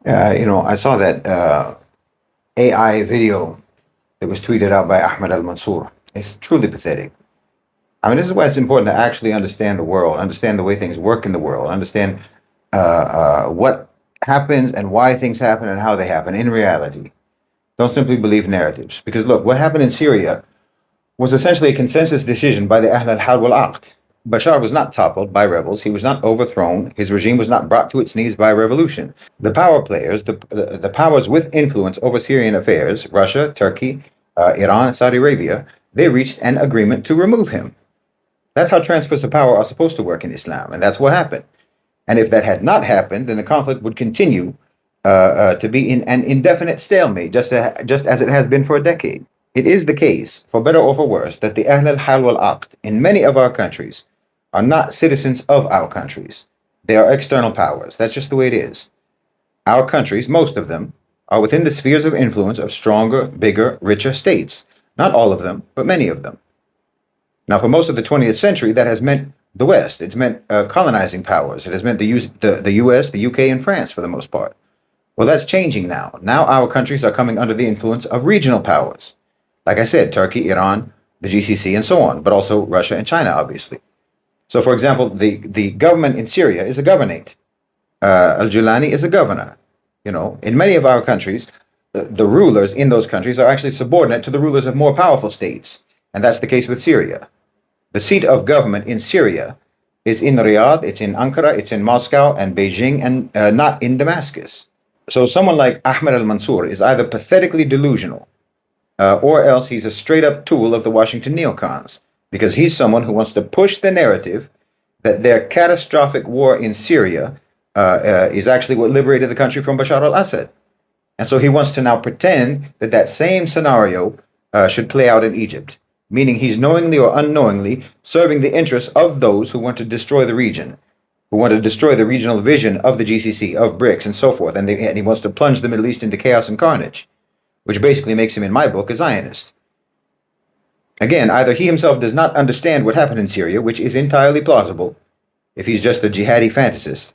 I saw that AI video that was tweeted out by Ahmad al-Mansour. It's truly pathetic. I mean, this is why it's important to actually understand the world, understand the way things work in the world, understand what happens and why things happen and how they happen in reality. Don't simply believe narratives. Because look, what happened in Syria was essentially a consensus decision by the Ahl al-Hal wal-Aqd. Bashar was not toppled by rebels. He was not overthrown. His regime was not brought to its knees by revolution. The power players, the powers with influence over Syrian affairs, Russia, Turkey, Iran, Saudi Arabia, they reached an agreement to remove him. That's how transfers of power are supposed to work in Islam, and that's what happened. And if that had not happened, then the conflict would continue to be in an indefinite stalemate, just as it has been for a decade. It is the case, for better or for worse, that the Ahl al-Hal wal-Aqd in many of our countries are not citizens of our countries. They are external powers. That's just the way it is. Our countries, most of them, are within the spheres of influence of stronger, bigger, richer states. Not all of them, but many of them. Now, for most of the 20th century, that has meant the West. It's meant colonizing powers. It has meant the US, the UK, and France for the most part. Well, that's changing now. Now our countries are coming under the influence of regional powers. Like I said, Turkey, Iran, the GCC, and so on, but also Russia and China, obviously. So, for example, the government in Syria is a governorate. Al-Julani is a governor. In many of our countries, the rulers in those countries are actually subordinate to the rulers of more powerful states. And that's the case with Syria. The seat of government in Syria is in Riyadh, it's in Ankara, it's in Moscow and Beijing, and not in Damascus. So someone like Ahmad al-Mansour is either pathetically delusional, or else he's a straight-up tool of the Washington neocons, because he's someone who wants to push the narrative that their catastrophic war in Syria is actually what liberated the country from Bashar al-Assad. And so he wants to now pretend that that same scenario should play out in Egypt, meaning he's knowingly or unknowingly serving the interests of those who want to destroy the region, who want to destroy the regional vision of the GCC, of BRICS, and so forth. And he wants to plunge the Middle East into chaos and carnage, which basically makes him, in my book, a Zionist. Again, either he himself does not understand what happened in Syria, which is entirely plausible, if he's just a jihadi fantasist,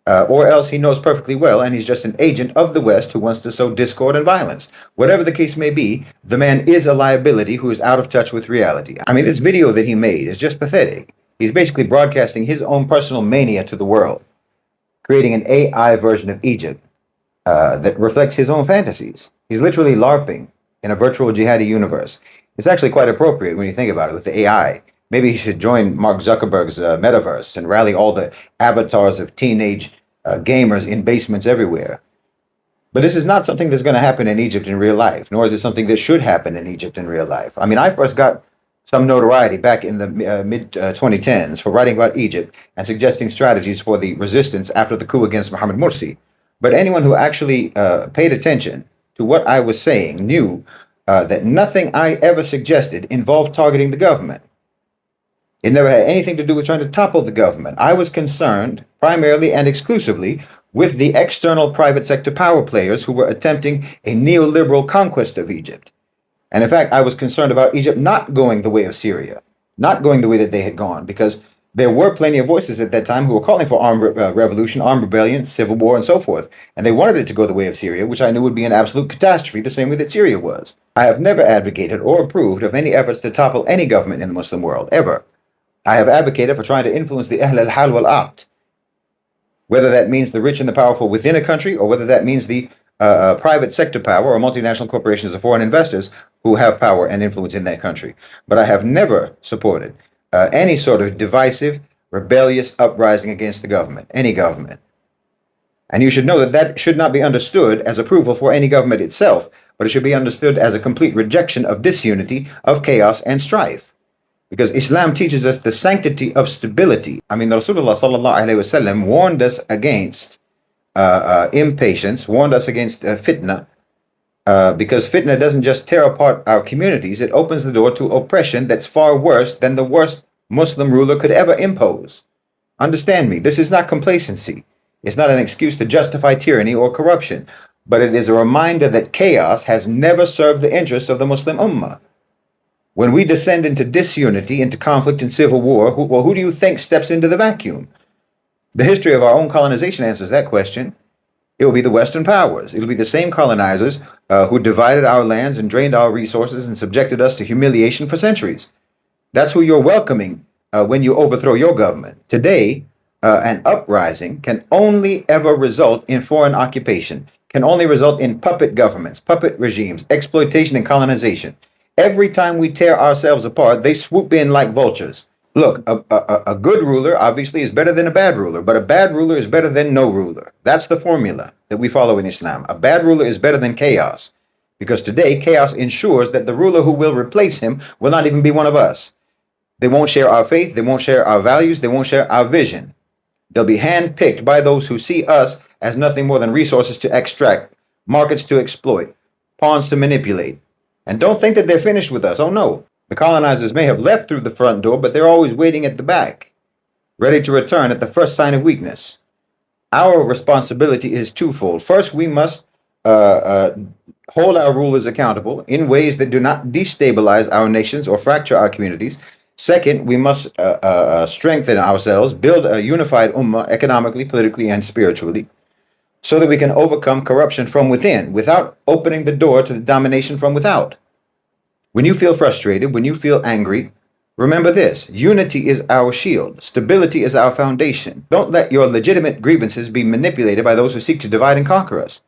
or else he knows perfectly well and he's just an agent of the West who wants to sow discord and violence. Whatever the case may be, the man is a liability who is out of touch with reality. I mean, this video that he made is just pathetic. He's basically broadcasting his own personal mania to the world, creating an AI version of Egypt that reflects his own fantasies. He's literally LARPing in a virtual jihadi universe. It's actually quite appropriate when you think about it with the AI. Maybe he should join Mark Zuckerberg's metaverse and rally all the avatars of teenage gamers in basements everywhere. But this is not something that's going to happen in Egypt in real life, nor is it something that should happen in Egypt in real life. I mean, I first got some notoriety back in the mid-2010s for writing about Egypt and suggesting strategies for the resistance after the coup against Mohammed Morsi. But anyone who actually paid attention to what I was saying knew that nothing I ever suggested involved targeting the government. It never had anything to do with trying to topple the government. I was concerned primarily and exclusively with the external private sector power players who were attempting a neoliberal conquest of Egypt. And in fact, I was concerned about Egypt not going the way of Syria, not going the way that they had gone, because there were plenty of voices at that time who were calling for armed revolution, armed rebellion, civil war, and so forth. And they wanted it to go the way of Syria, which I knew would be an absolute catastrophe, the same way that Syria was. I have never advocated or approved of any efforts to topple any government in the Muslim world, ever. I have advocated for trying to influence the Ahl al-Hal wal-Aqd, whether that means the rich and the powerful within a country, or whether that means the private sector power or multinational corporations or foreign investors who have power and influence in that country. But I have never supported any sort of divisive, rebellious uprising against the government, any government. And you should know that that should not be understood as approval for any government itself, but it should be understood as a complete rejection of disunity, of chaos and strife. Because Islam teaches us the sanctity of stability. I mean, Rasulullah sallallahu alaihi wasallam warned us against impatience, warned us against fitna, because fitna doesn't just tear apart our communities, it opens the door to oppression that's far worse than the worst Muslim ruler could ever impose. Understand me, this is not complacency. It's not an excuse to justify tyranny or corruption, but it is a reminder that chaos has never served the interests of the Muslim Ummah. When we descend into disunity, into conflict and civil war, who do you think steps into the vacuum? The history of our own colonization answers that question. It will be the Western powers. It'll be the same colonizers who divided our lands and drained our resources and subjected us to humiliation for centuries. That's who you're welcoming when you overthrow your government. Today, an uprising can only ever result in foreign occupation, can only result in puppet governments, puppet regimes, exploitation and colonization. Every time we tear ourselves apart, they swoop in like vultures. Look, a good ruler obviously is better than a bad ruler, but a bad ruler is better than no ruler. That's the formula that we follow in Islam. A bad ruler is better than chaos, because today chaos ensures that the ruler who will replace him will not even be one of us. They won't share our faith, they won't share our values, they won't share our vision. They'll be handpicked by those who see us as nothing more than resources to extract, markets to exploit, pawns to manipulate. And don't think that they're finished with us. Oh no. The colonizers may have left through the front door, but they're always waiting at the back, ready to return at the first sign of weakness. Our responsibility is twofold. First, we must hold our rulers accountable in ways that do not destabilize our nations or fracture our communities. Second, we must strengthen ourselves, build a unified ummah economically, politically, and spiritually, so that we can overcome corruption from within without opening the door to the domination from without. When you feel frustrated, when you feel angry, remember this: unity is our shield, stability is our foundation. Don't let your legitimate grievances be manipulated by those who seek to divide and conquer us.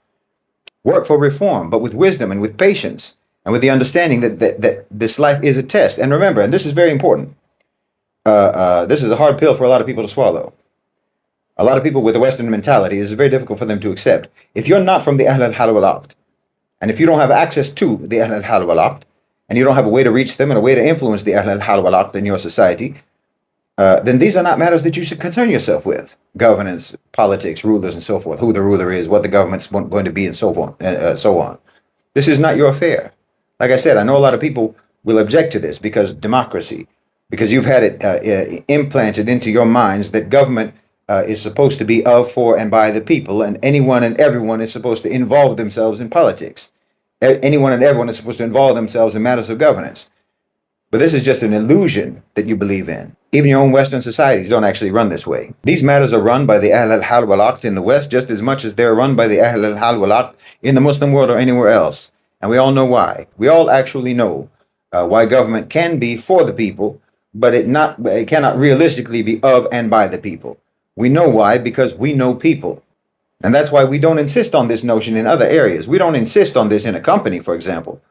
Work for reform, but with wisdom and with patience, and with the understanding that this life is a test. And remember, and this is very important, this is a hard pill for a lot of people to swallow. A lot of people with a Western mentality, this is very difficult for them to accept. If you're not from the Ahl al-Hal wal-Aqd, and if you don't have access to the Ahl al-Hal wal-Aqd, and you don't have a way to reach them and a way to influence the Ahl al-Hal wal-Aqd in your society, then these are not matters that you should concern yourself with. Governance, politics, rulers, and so forth, who the ruler is, what the government's going to be, and so on. This is not your affair. Like I said, I know a lot of people will object to this because democracy, because you've had it implanted into your minds that government is supposed to be of, for, and by the people, and anyone and everyone is supposed to involve themselves in politics. Anyone and everyone is supposed to involve themselves in matters of governance. But this is just an illusion that you believe in. Even your own Western societies don't actually run this way. These matters are run by the Ahl al-Hal wal-Aqd in the West just as much as they're run by the Ahl al-Hal wal-Aqd in the Muslim world or anywhere else. And we all know why. We all actually know why government can be for the people, but it cannot realistically be of and by the people. We know why, because we know people. And that's why we don't insist on this notion in other areas. We don't insist on this in a company, for example.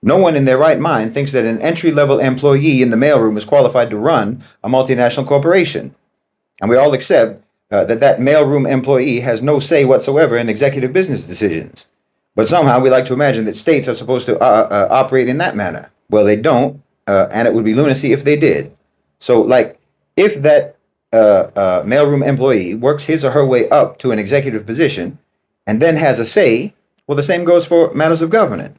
No one in their right mind thinks that an entry-level employee in the mailroom is qualified to run a multinational corporation. And we all accept that mailroom employee has no say whatsoever in executive business decisions. But somehow we like to imagine that states are supposed to operate in that manner. Well, they don't, and it would be lunacy if they did. So, like, if that mailroom employee works his or her way up to an executive position and then has a say, well, the same goes for matters of government.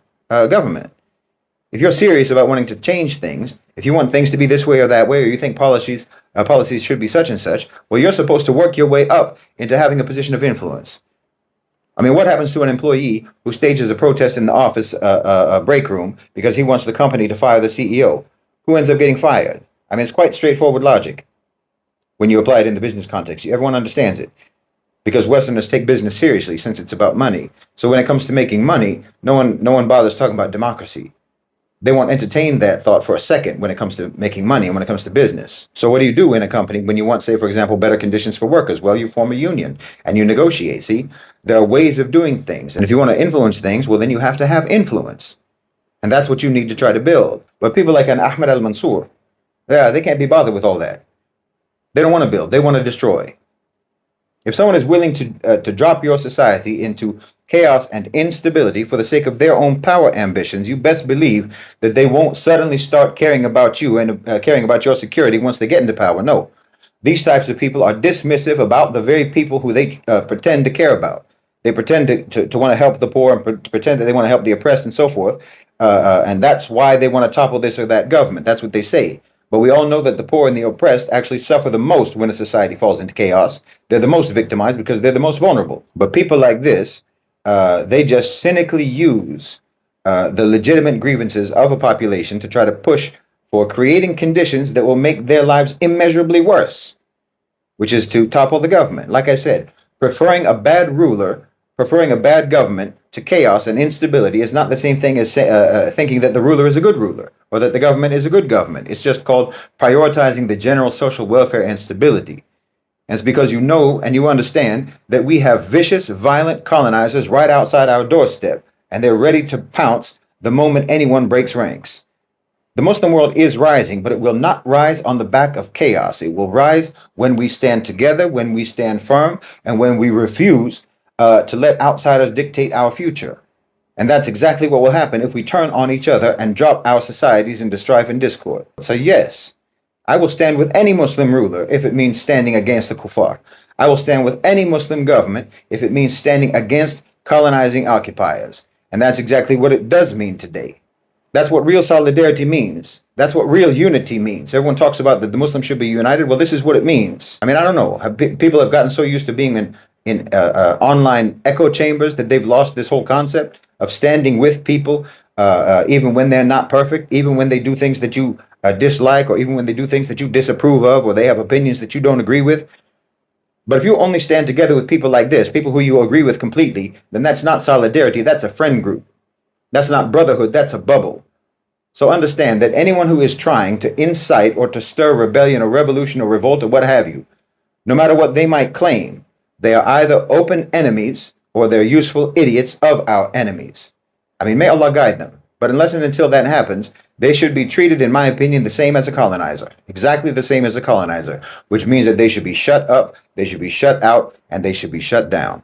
If you're serious about wanting to change things, if you want things to be this way or that way, or you think policies should be such and such, well, you're supposed to work your way up into having a position of influence. I mean, what happens to an employee who stages a protest in the office break room because he wants the company to fire the CEO? Who ends up getting fired? I mean, it's quite straightforward logic when you apply it in the business context. Everyone understands it because Westerners take business seriously since it's about money. So when it comes to making money, no one bothers talking about democracy. They won't entertain that thought for a second when it comes to making money and when it comes to business. So what do you do in a company when you want, say, for example, better conditions for workers? Well, you form a union and you negotiate. See, there are ways of doing things. And if you want to influence things, well, then you have to have influence. And that's what you need to try to build. But people like an Ahmad al-Mansour, they can't be bothered with all that. They don't want to build. They want to destroy. If someone is willing to drop your society into chaos and instability for the sake of their own power ambitions, you best believe that they won't suddenly start caring about you and caring about your security once they get into power. No. These types of people are dismissive about the very people who they pretend to care about. They pretend to want to help the poor and pretend that they want to help the oppressed and so forth. And that's why they want to topple this or that government. That's what they say. But we all know that the poor and the oppressed actually suffer the most when a society falls into chaos. They're the most victimized because they're the most vulnerable. But people like this, they just cynically use the legitimate grievances of a population to try to push for creating conditions that will make their lives immeasurably worse, which is to topple the government. Like I said, preferring a bad ruler preferring a bad government to chaos and instability is not the same thing as thinking that the ruler is a good ruler or that the government is a good government. It's just called prioritizing the general social welfare and stability. And it's because you know and you understand that we have vicious, violent colonizers right outside our doorstep, and they're ready to pounce the moment anyone breaks ranks. The Muslim world is rising, but it will not rise on the back of chaos. It will rise when we stand together, when we stand firm, and when we refuse to let outsiders dictate our future. And that's exactly what will happen if we turn on each other and drop our societies into strife and discord. So yes, I will stand with any Muslim ruler if it means standing against the kuffar. I will stand with any Muslim government if it means standing against colonizing occupiers. And that's exactly what it does mean today. That's what real solidarity means. That's what real unity means. Everyone talks about that the Muslims should be united. Well, this is what it means. I mean, I don't know. People have gotten so used to being in online echo chambers that they've lost this whole concept of standing with people, even when they're not perfect, even when they do things that you dislike, or even when they do things that you disapprove of, or they have opinions that you don't agree with. But if you only stand together with people like this, people who you agree with completely, then that's not solidarity, that's a friend group. That's not brotherhood, that's a bubble. So understand that anyone who is trying to incite or to stir rebellion or revolution or revolt or what have you, no matter what they might claim, they are either open enemies or they're useful idiots of our enemies. I mean, may Allah guide them. But unless and until that happens, they should be treated, in my opinion, the same as a colonizer. Exactly the same as a colonizer, which means that they should be shut up, they should be shut out, and they should be shut down.